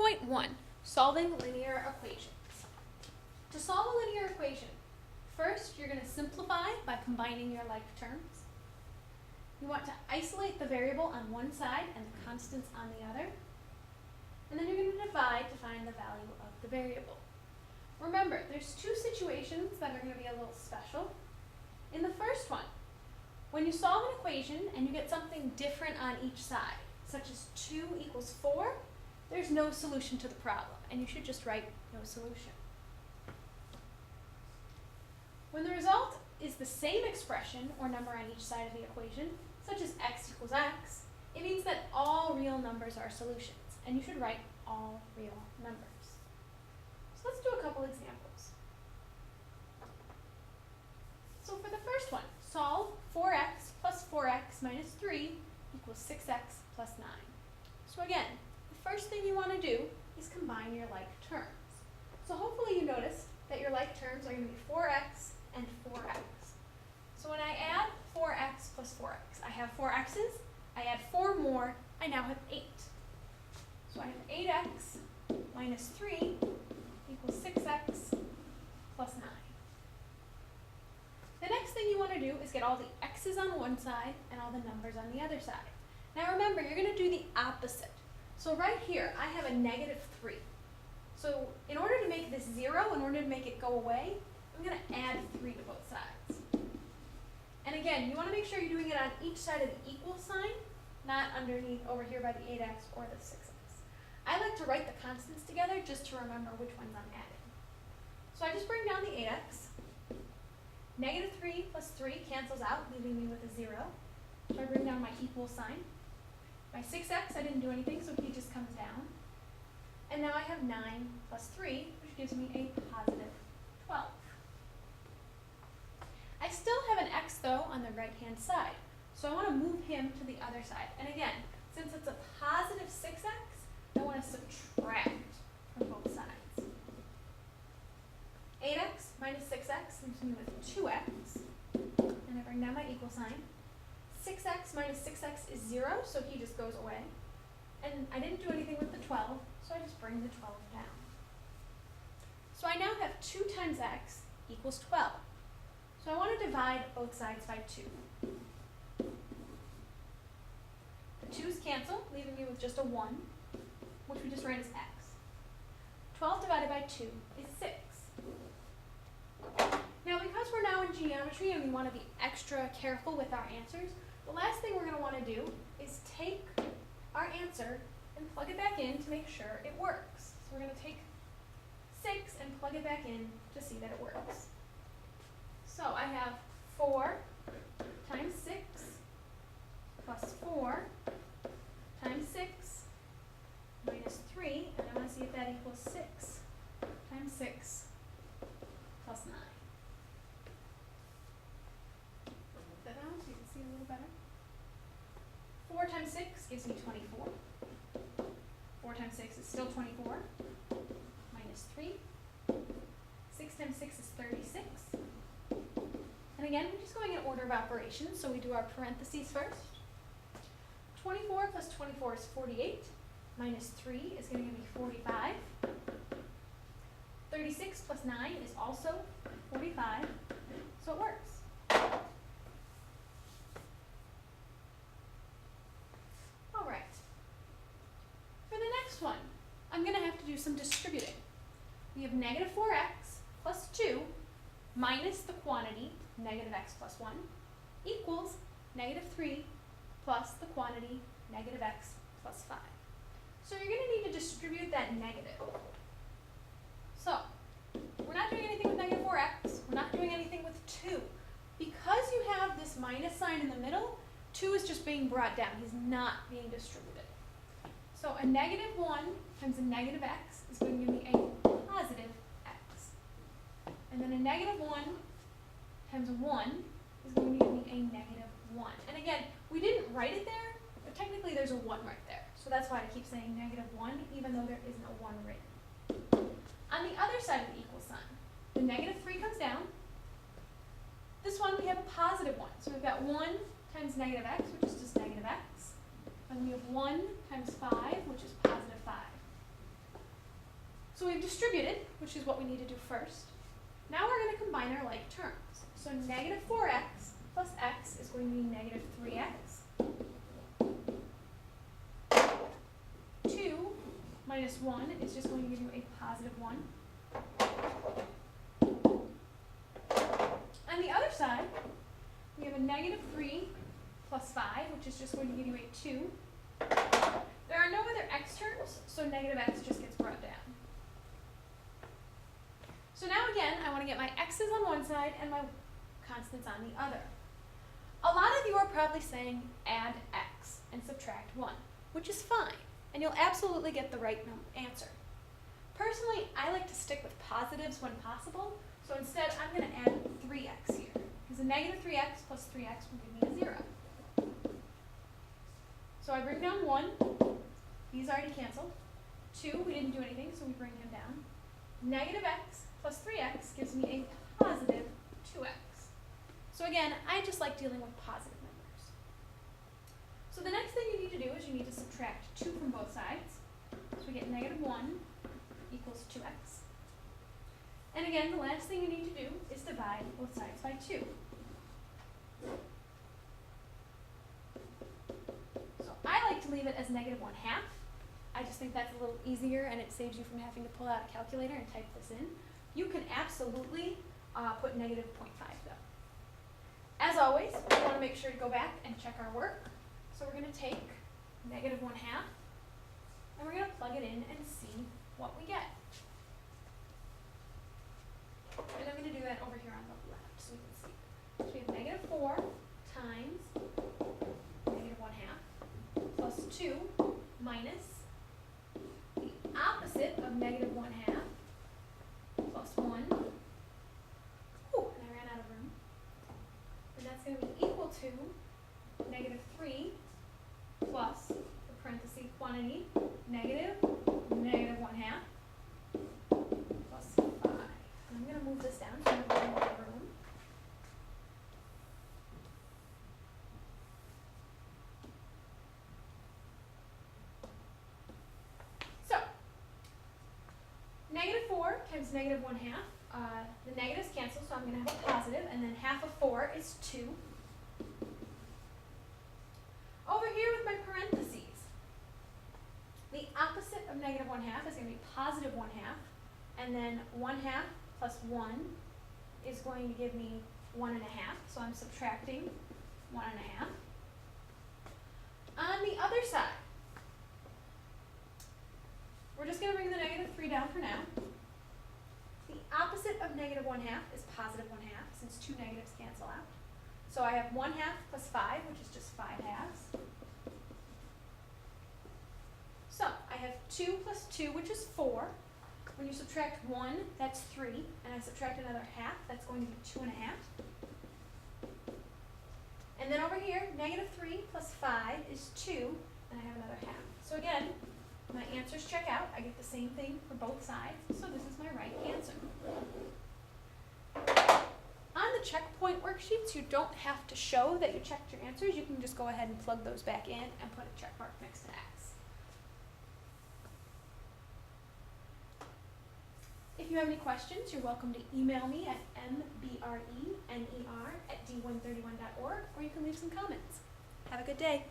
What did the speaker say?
4.1, solving linear equations. To solve a linear equation, first you're going to simplify by combining your like terms. You want to isolate the variable on one side and the constants on the other. And then you're going to divide to find the value of the variable. Remember, there's two situations that are going to be a little special. In the first one, when you solve an equation and you get something different on each side, such as 2 equals 4, there's no solution to the problem, and you should just write no solution. When the result is the same expression or number on each side of the equation, such as x equals x, it means that all real numbers are solutions, and you should write all real numbers. So let's do a couple examples. So for the first one, solve 4x plus 4x minus 3 equals 6x plus 9. So again, the first thing you want to do is combine your like terms. So hopefully you noticed that your like terms are going to be 4x and 4x. So when I add 4x plus 4x, I have 4 x's, I add 4 more, I now have 8. So I have 8x minus 3 equals 6x plus 9. The next thing you want to do is get all the x's on one side and all the numbers on the other side. Now remember, you're going to do the opposite. So right here, I have a negative 3. So in order to make this 0, in order to make it go away, I'm going to add 3 to both sides. And again, you want to make sure you're doing it on each side of the equal sign, not underneath over here by the 8x or the 6x. I like to write the constants together just to remember which ones I'm adding. So I just bring down the 8x. Negative 3 plus 3 cancels out, leaving me with a 0. So I bring down my equal sign. My 6x, I didn't do anything, so he just comes down. And now I have 9 plus 3, which gives me a positive 12. I still have an x, though, on the right-hand side. So I want to move him to the other side. And again, since it's a positive 6x, I want to subtract from both sides. 8x minus 6x leaves me with 2x. And I bring down my equal sign. 6x minus 6x is 0, so he just goes away. And I didn't do anything with the 12, so I just bring the 12 down. So I now have 2 times x equals 12. So I want to divide both sides by 2. The 2's cancel, leaving me with just a 1, which we just write as x. 12 divided by 2 is 6. Now, because we're now in geometry and we want to be extra careful with our answers, the last thing we're going to want to do is take our answer and plug it back in to make sure it works. So we're going to take 6 and plug it back in to see that it works. So I have 4 times 6 plus 4 times 6 minus 3, and I want to see if that equals 6 times 6 plus 9. Put that down so you can see a little better. 4 times 6 gives me 24. 4 times 6 is still 24. Minus 3. 6 times 6 is 36. And again, we're just going in order of operations, so we do our parentheses first. 24 plus 24 is 48. Minus 3 is going to give me 45. 36 plus 9 is also 45, so it works. All right. For the next one, I'm going to have to do some distributing. We have negative 4x plus 2 minus the quantity, negative x plus 1, equals negative 3 plus the quantity, negative x plus 5. So you're going to need to distribute that negative. So we're not doing anything with negative 4x. We're not doing anything with 2. Because you have this minus sign in the middle, 2 is just being brought down. He's not being distributed. So a negative 1 times a negative x is going to give me a positive x. And then a negative 1 times a 1 is going to give me a negative 1. And again, we didn't write it there, but technically there's a 1 right there. So that's why I keep saying negative 1, even though there isn't a 1 written. On the other side of the equal sign, the negative 3 comes down. This one we have a positive 1. So we've got 1 times negative x, which is just negative x. And we have 1 times 5, which is positive 5. we've distributed, which is what we need to do first. Now we're going to combine our like terms. So negative 4x plus x is going to be negative 3x. 2 minus 1 is just going to give you a positive 1. On the other side, we have a negative 3 plus 5, which is just going to give you a 2. There are no other x terms, so negative x just gets brought down. So now again, I want to get my x's on one side and my constants on the other. A lot of you are probably saying add x and subtract 1, which is fine, and you'll absolutely get the right answer. Personally, I like to stick with positives when possible, so instead I'm going to add 3x here, because a negative 3x plus 3x will give me a 0. So I bring down 1, these already canceled. 2, we didn't do anything, so we bring him down. Negative x plus 3x gives me a positive 2x. So again, I just like dealing with positive numbers. So the next thing you need to do is you need to subtract 2 from both sides. So we get negative 1 equals 2x. And again, the last thing you need to do is divide both sides by 2. So I like to leave it as negative 1/2. I just think that's a little easier and it saves you from having to pull out a calculator and type this in. You can absolutely put negative 0.5 though. As always, we want to make sure to go back and check our work. So we're going to take negative 1/2 and we're going to plug it in and see what we get. And I'm going to do that over here on the left so we can see. So we have negative 4 times negative 1/2 plus 2 minus the opposite of negative 1/2 plus 1. Ooh, and I ran out of room. And that's going to be equal to negative 3 plus the parenthesis quantity, negative 1/2 plus 5. And I'm going to move this down so I have a little more room. So, negative 4 times negative 1/2. The negatives cancel, so I'm going to have a positive, and then half of 4 is 2. Over here with my parentheses, the opposite of negative 1/2 is going to be positive 1/2, and then 1/2 plus 1 is going to give me 1.5, so I'm subtracting 1.5. On the other side, we're just going to bring the negative 3 down for now. The opposite of negative 1/2 is positive 1/2, since 2 negatives cancel out. So I have 1/2 plus 5, which is just 5/2. So I have 2 plus 2, which is 4. When you subtract 1, that's 3, and I subtract another half, that's going to be 2.5. And then over here, negative 3 plus 5 is 2, and I have another half. So again, my answers check out. I get the same thing for both sides, so this is my right answer. On the checkpoint worksheets, you don't have to show that you checked your answers. You can just go ahead and plug those back in and put a check mark next to X. If you have any questions, you're welcome to email me at mbrener@d131.org, or you can leave some comments. Have a good day.